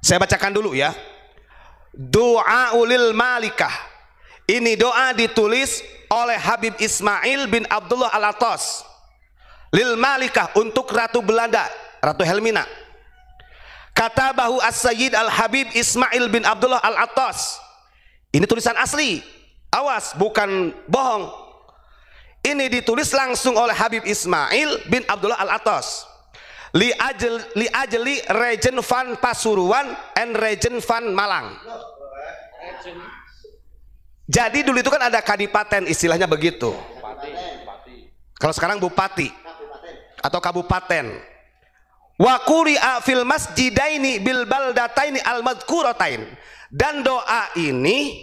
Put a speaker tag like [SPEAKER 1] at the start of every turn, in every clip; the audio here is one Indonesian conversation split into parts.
[SPEAKER 1] Saya bacakan dulu ya. Doa ulil malikah. Ini doa ditulis oleh Habib Ismail bin Abdullah Al-Attas. Lil malikah, untuk Ratu Belanda, Ratu Helmina. Katabahu As-Sayyid Al-Habib Ismail bin Abdullah Al-Attas. Ini tulisan asli. Awas, bukan bohong. Ini ditulis langsung oleh Habib Ismail bin Abdullah Al-Attas. Li ajli Regen van Pasuruan and Regen van Malang. Jadi dulu itu kan ada kadipaten, istilahnya begitu. Kalau sekarang bupati atau kabupaten. Wa quri'a fil masjidaini bil baldataini al madhkuratain. Dan doa ini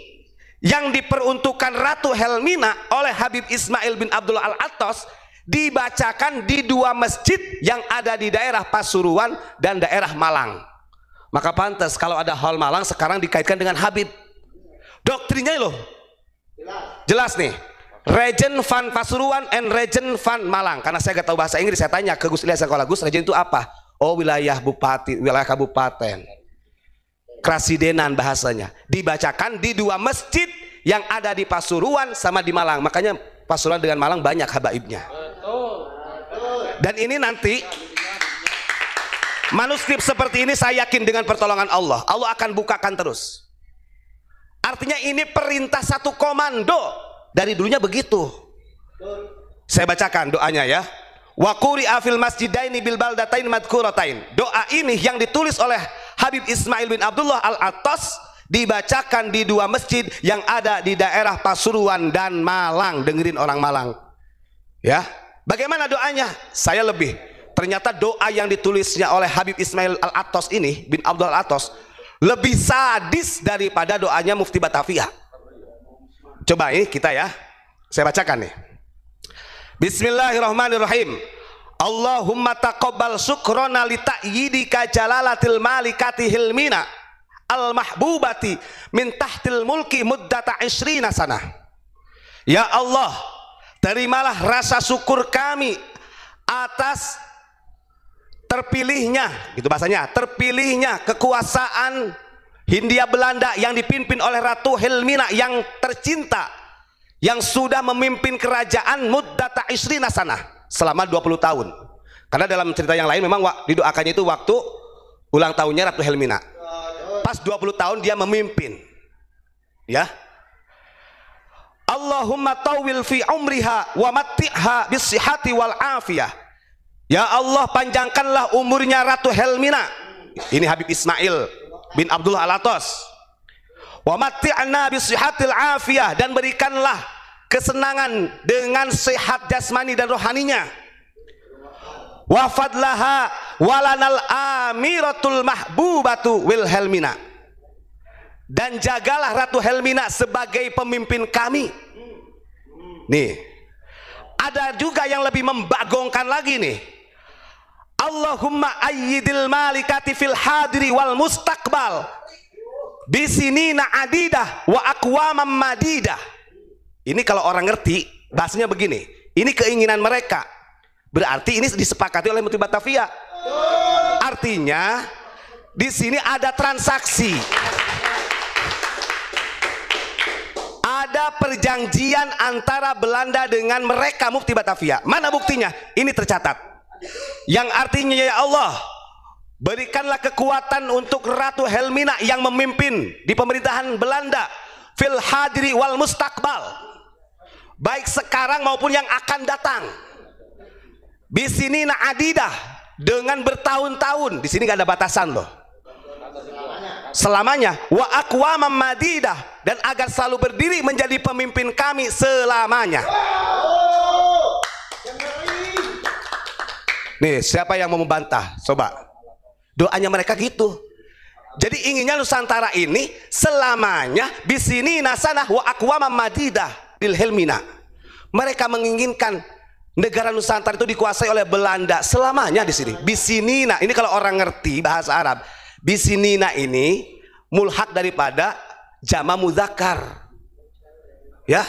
[SPEAKER 1] yang diperuntukkan Ratu Helmina oleh Habib Ismail bin Abdullah Al-Attas dibacakan di dua masjid yang ada di daerah Pasuruan dan daerah Malang. Maka pantas kalau ada hal Malang sekarang dikaitkan dengan Habib. Doktrinnya loh jelas nih. Regen van Pasuruan and Regen van Malang. Karena saya gak tahu bahasa Inggris, saya tanya ke Gus Ilyas Sekolah, Gus, Regen itu apa? Oh, wilayah bupati, wilayah kabupaten, krasidenan bahasanya. Dibacakan di dua masjid yang ada di Pasuruan sama di Malang. Makanya Pasuruan dengan Malang banyak habaibnya. Dan ini nanti manuskrip seperti ini saya yakin dengan pertolongan Allah, Allah akan bukakan terus. Artinya ini perintah satu komando. Dari dulunya begitu. Saya bacakan doanya ya. Wa quri'a fil masjidaini bil baldatain madhkuratain. Doa ini yang ditulis oleh Habib Ismail bin Abdullah Al-Attas dibacakan di dua masjid yang ada di daerah Pasuruan dan Malang. Dengerin orang Malang ya. Bagaimana doanya? Saya lebih, ternyata doa yang ditulisnya oleh Habib Ismail Al-Attas ini, bin Abdullah Al-Attas, lebih sadis daripada doanya Mufti Batavia. Coba ini kita ya, saya bacakan nih. Bismillahirrahmanirrahim. Allahumma taqabbal syukrona li ta'yidika jalalatil malikati hilmina al-mahbubati min tahtil mulki muddata 20 sanah. Ya Allah, terimalah rasa syukur kami atas terpilihnya, gitu bahasanya, terpilihnya kekuasaan Hindia Belanda yang dipimpin oleh Ratu Helmina yang tercinta, yang sudah memimpin kerajaan muddata 20 sanah, selama 20 tahun. Karena dalam cerita yang lain memang didoakannya itu waktu ulang tahunnya Ratu Helmina. Pas 20 tahun dia memimpin. Ya. Allahumma tawil fi umriha wa matti'ha bisihati wal afiyah. Ya Allah, panjangkanlah umurnya Ratu Helmina. Ini Habib Ismail bin Abdullah Al-Attas. Wa matti'na bisihatil afiyah, dan berikanlah kesenangan dengan sehat jasmani dan rohaninya. Wa fadlaha walanal amiratul mahbubatu Wilhelmina, dan jagalah Ratu Helmina sebagai pemimpin kami. Nih, ada juga yang lebih membagongkan lagi nih. Allahumma ayyidil malikati fil hadiri wal mustaqbal bisinina adidah wa aqwamam madidah. Ini kalau orang ngerti bahasanya begini, ini keinginan mereka, berarti ini disepakati oleh Mufti Batavia. Artinya di sini ada transaksi, ada perjanjian antara Belanda dengan mereka, Mufti Batavia. Mana buktinya? Ini tercatat. Yang artinya, ya Allah, berikanlah kekuatan untuk Ratu Helmina yang memimpin di pemerintahan Belanda fil hadiri wal mustaqbal, baik sekarang maupun yang akan datang. Bisinina adidah, dengan bertahun-tahun. Di sini gak ada batasan loh, selamanya. Wa aqwamam madidah, dan agar selalu berdiri menjadi pemimpin kami selamanya. Nih, siapa yang mau membantah? Coba. Doanya mereka gitu. Jadi inginnya Nusantara ini selamanya bisini nasanah wa aqwamam madidah bil Helmina. Mereka menginginkan negara Nusantara itu dikuasai oleh Belanda selamanya di sini. Bisinina, ini kalau orang ngerti bahasa Arab, bisinina ini mulhak daripada jama mudzakkar. Ya.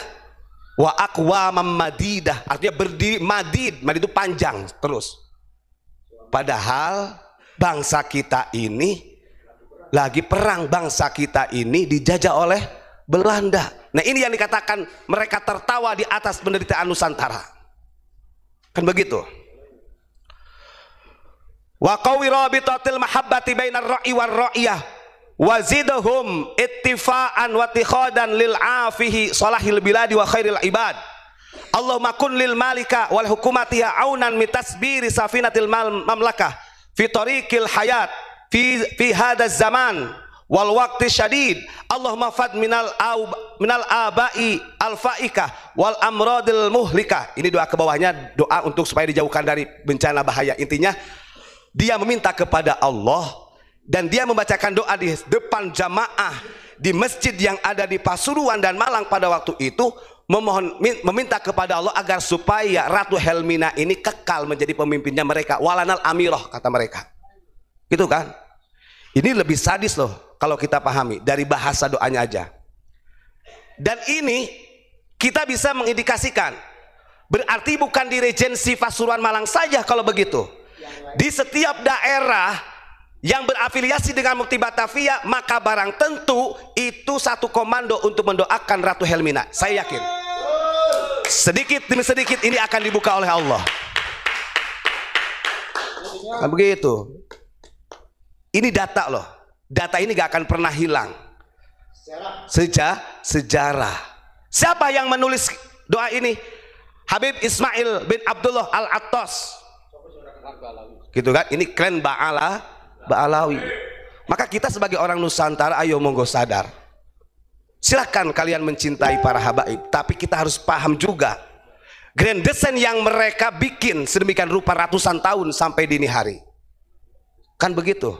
[SPEAKER 1] Wa aqwamam madidah, artinya berdiri, madid itu panjang terus. Padahal bangsa kita ini lagi perang, bangsa kita ini dijajah oleh Belanda. Nah ini yang dikatakan mereka tertawa di atas penderitaan Nusantara, kan begitu. Wa qawi rabitatil mahabbati bainar ra'i war ra'iyah wazidhum ittifa'an wa tikhadan lil afihi salahil biladi wa khairil ibad. Allahumma kun lil malika wal hukumatiha aunan mitasbiri safinatil mamlakah fi tariqil hayat fi hadaz zaman wal waqti syadid. Allahumma fad minal abai al faikah wal amradil muhlikah. Ini doa ke bawahnya, doa untuk supaya dijauhkan dari bencana bahaya. Intinya dia meminta kepada Allah dan dia membacakan doa di depan jamaah di masjid yang ada di Pasuruan dan Malang pada waktu itu, meminta kepada Allah agar supaya Ratu Helmina ini kekal menjadi pemimpinnya mereka. Walanal amirah, kata mereka. Gitu kan? Ini lebih sadis loh kalau kita pahami dari bahasa doanya aja. Dan ini kita bisa mengindikasikan, berarti bukan di Regensi Pasuruan Malang saja kalau begitu. Di setiap daerah yang berafiliasi dengan Mufti Batavia, maka barang tentu itu satu komando untuk mendoakan Ratu Helmina. Saya yakin sedikit demi sedikit ini akan dibuka oleh Allah. Nah, begitu. Ini data loh. Data ini gak akan pernah hilang. Sejarah. Siapa yang menulis doa ini? Habib Ismail bin Abdullah Al-Attas. Gitu kan? Ini klan Ba'alawi. Maka kita sebagai orang Nusantara, ayo monggo sadar. Silakan kalian mencintai para habaib, tapi kita harus paham juga grand design yang mereka bikin sedemikian rupa ratusan tahun sampai dini hari. Kan begitu.